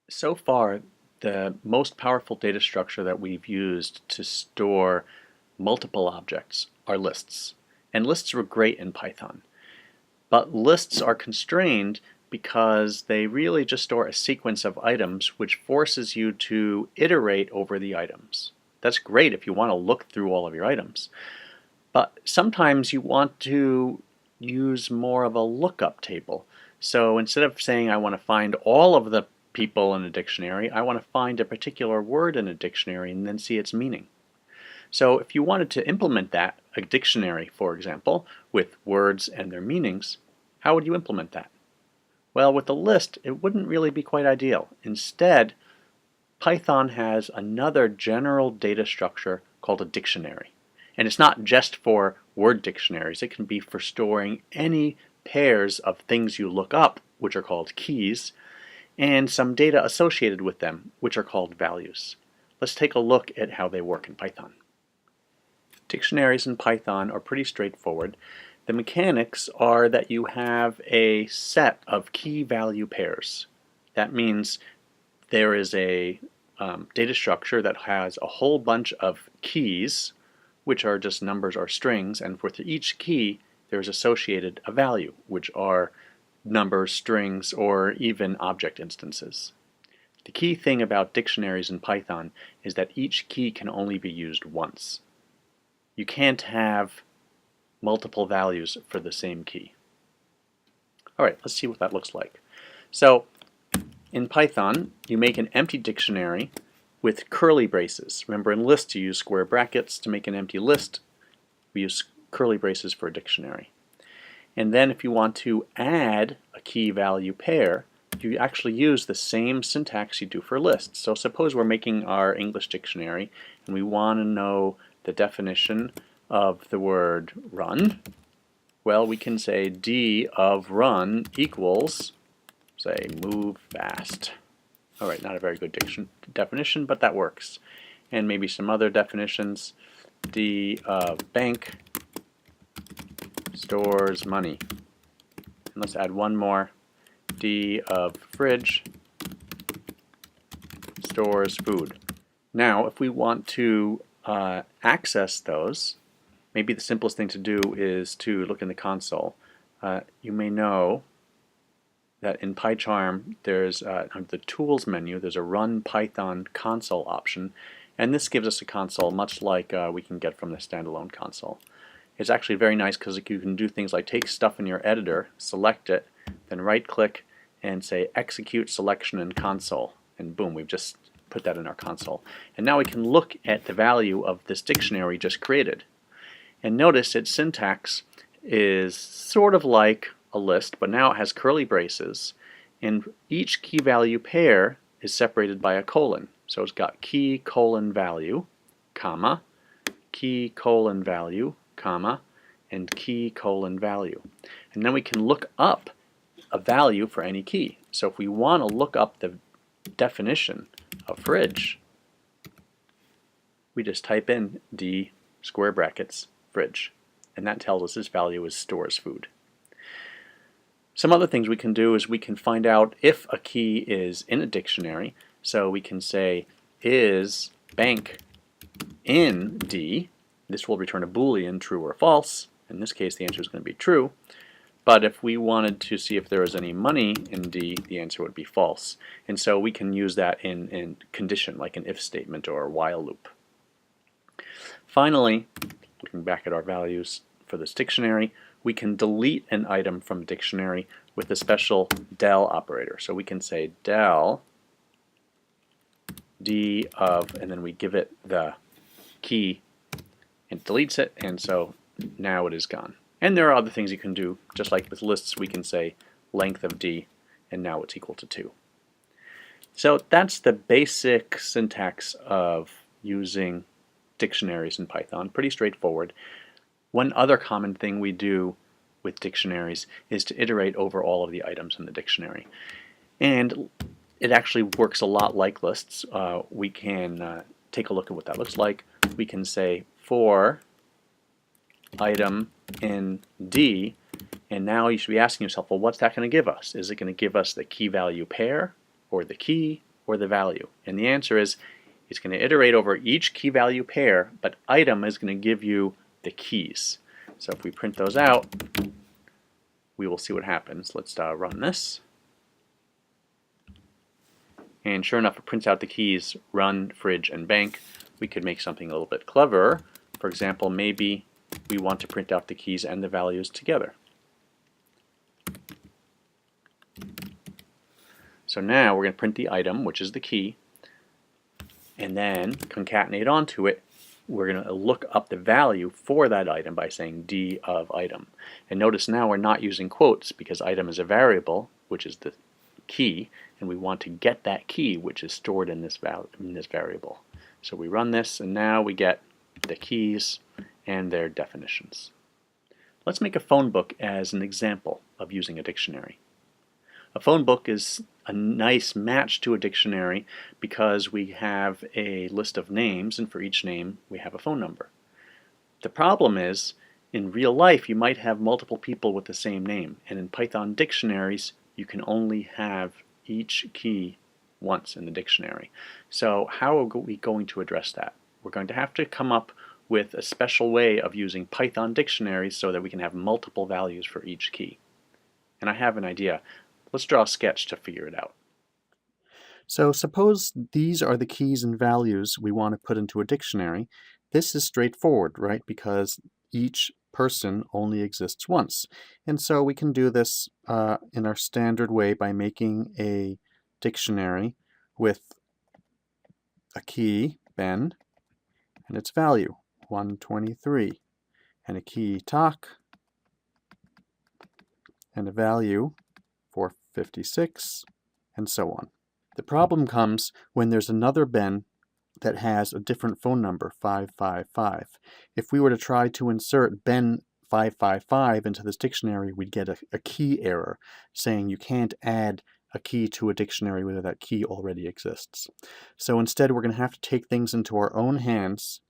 So far, the most powerful data structure that we've used to store multiple objects are lists. And lists were great in Python. But lists are constrained because they really just store a sequence of items which forces you to iterate over the items. That's great if you want to look through all of your items. But sometimes you want to use more of a lookup table. So instead of saying I want to find all of the people in a dictionary, I want to find a particular word in a dictionary and then see its meaning. So if you wanted to implement that, a dictionary for example, with words and their meanings, how would you implement that? Well, with a list, it wouldn't really be quite ideal. Instead, Python has another general data structure called a dictionary. And it's not just for word dictionaries, it can be for storing any pairs of things you look up, which are called keys, and some data associated with them, which are called values. Let's take a look at how they work in Python. Dictionaries in Python are pretty straightforward. The mechanics are that you have a set of key value pairs. That means there is a data structure that has a whole bunch of keys, which are just numbers or strings, and for each key there is associated a value, which are numbers, strings, or even object instances. The key thing about dictionaries in Python is that each key can only be used once. You can't have multiple values for the same key. Alright, let's see what that looks like. So in Python, you make an empty dictionary with curly braces. Remember, in lists you use square brackets. To make an empty list, we use curly braces for a dictionary. And then if you want to add a key value pair, you actually use the same syntax you do for lists. So suppose we're making our English dictionary and we want to know the definition of the word run. Well, we can say D of run equals, say, move fast. Alright, not a very good definition, but that works. And maybe some other definitions. D of bank stores money. And let's add one more. D of fridge stores food. Now, if we want to access those, maybe the simplest thing to do is to look in the console. You may know that in PyCharm there's under the Tools menu there's a Run Python console option, and this gives us a console much like we can get from the standalone console. It's actually very nice because you can do things like take stuff in your editor, select it, then right click and say execute selection in console, and boom, we've just put that in our console. And now we can look at the value of this dictionary we just created. And notice its syntax is sort of like a list, but now it has curly braces, and each key value pair is separated by a colon. So it's got key colon value, comma, key colon value, comma, and key colon value. And then we can look up a value for any key. So if we want to look up the definition of fridge, we just type in D square brackets fridge, and that tells us this value is stores food. Some other things we can do is we can find out if a key is in a dictionary. So we can say is bank in D. This will return a Boolean, true or false. In this case the answer is going to be true. But if we wanted to see if there was any money in D, the answer would be false. And so we can use that in condition, like an if statement or a while loop. Finally, looking back at our values for this dictionary, we can delete an item from a dictionary with a special del operator. So we can say del D of, and then we give it the key, and it deletes it, and so now it is gone. And there are other things you can do, just like with lists we can say length of D, and now it's equal to 2. So that's the basic syntax of using dictionaries in Python. Pretty straightforward. One other common thing we do with dictionaries is to iterate over all of the items in the dictionary. And it actually works a lot like lists. We can take a look at what that looks like. We can say for item in D, and now you should be asking yourself, well, what's that going to give us? Is it going to give us the key value pair, or the key, or the value? And the answer is it's going to iterate over each key value pair, but item is going to give you the keys. So if we print those out, we will see what happens. Let's run this. And sure enough, it prints out the keys, run, fridge, and bank. We could make something a little bit cleverer. For example, maybe we want to print out the keys and the values together. So now we're going to print the item, which is the key, and then concatenate onto it. We're going to look up the value for that item by saying d of item. And notice now we're not using quotes because item is a variable, which is the key, and we want to get that key, which is stored in this variable. So we run this, and now we get the keys and their definitions. Let's make a phone book as an example of using a dictionary. A phone book is a nice match to a dictionary because we have a list of names, and for each name we have a phone number. The problem is, in real life you might have multiple people with the same name, and in Python dictionaries you can only have each key once in the dictionary. So how are we going to address that? We're going to have to come up with a special way of using Python dictionaries so that we can have multiple values for each key. And I have an idea. Let's draw a sketch to figure it out. So suppose these are the keys and values we want to put into a dictionary. This is straightforward, right? Because each person only exists once. And so we can do this in our standard way by making a dictionary with a key, Ben, and its value, 123, and a key, Tak, and a value, 456, and so on. The problem comes when there's another Ben that has a different phone number, 555. If we were to try to insert Ben 555 into this dictionary, we'd get a key error saying you can't add a key to a dictionary where that key already exists. So instead, we're going to have to take things into our own hands,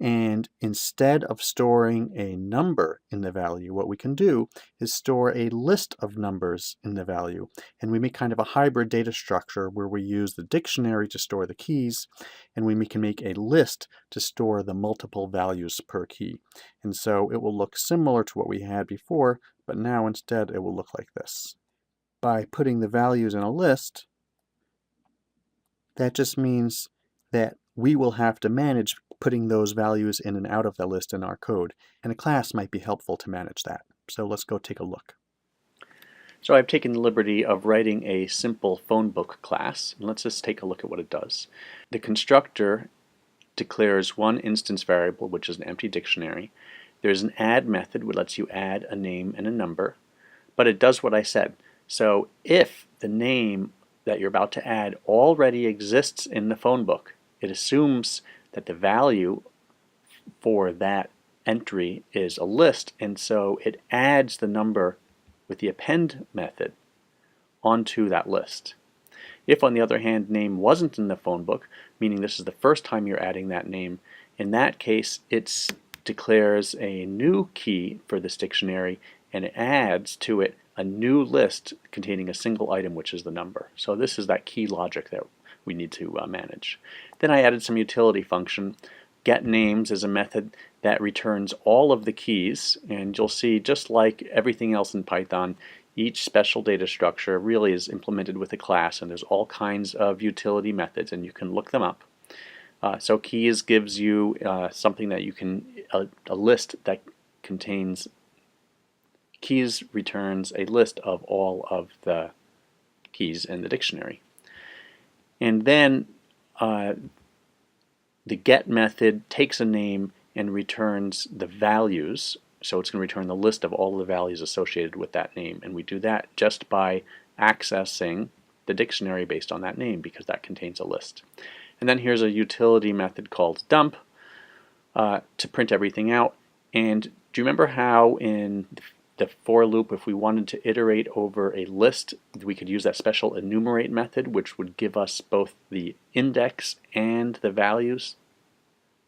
and instead of storing a number in the value, what we can do is store a list of numbers in the value. And we make kind of a hybrid data structure where we use the dictionary to store the keys, and we can make a list to store the multiple values per key. And so it will look similar to what we had before, but now instead it will look like this. By putting the values in a list, that just means that we will have to manage putting those values in and out of the list in our code, and a class might be helpful to manage that. So let's go take a look. So I've taken the liberty of writing a simple phone book class, and let's just take a look at what it does. The constructor declares one instance variable, which is an empty dictionary. There's an add method which lets you add a name and a number, but it does what I said. So if the name that you're about to add already exists in the phone book, it assumes that the value for that entry is a list, and so it adds the number with the append method onto that list. If, on the other hand, name wasn't in the phone book, meaning this is the first time you're adding that name, in that case it declares a new key for this dictionary and it adds to it a new list containing a single item, which is the number. So this is that key logic that we need to manage. Then I added some utility function. GetNames is a method that returns all of the keys, and you'll see, just like everything else in Python, each special data structure really is implemented with a class, and there's all kinds of utility methods, and you can look them up. So keys gives you something that you can, a list that contains keys returns a list of all of the keys in the dictionary. And then the get method takes a name and returns the values. So it's going to return the list of all the values associated with that name. And we do that just by accessing the dictionary based on that name, because that contains a list. And then here's a utility method called dump to print everything out. And do you remember how in the for loop, if we wanted to iterate over a list, we could use that special enumerate method, which would give us both the index and the values?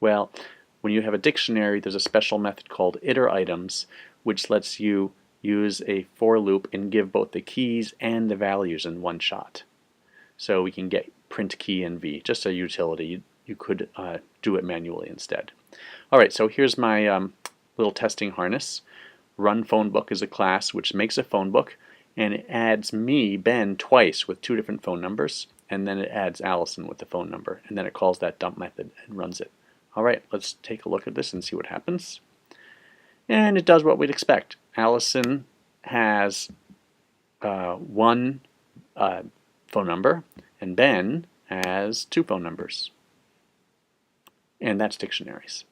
Well, when you have a dictionary, there's a special method called iterItems, which lets you use a for loop and give both the keys and the values in one shot. So we can get print key NV, just a utility. You could do it manually instead. All right, so here's my little testing harness. Run phone book is a class which makes a phone book, and it adds me, Ben, twice with 2 different phone numbers, and then it adds Allison with the phone number, and then it calls that dump method and runs it. All right, let's take a look at this and see what happens. And it does what we'd expect. Allison has one phone number, and Ben has 2 phone numbers. And that's Dictionaries.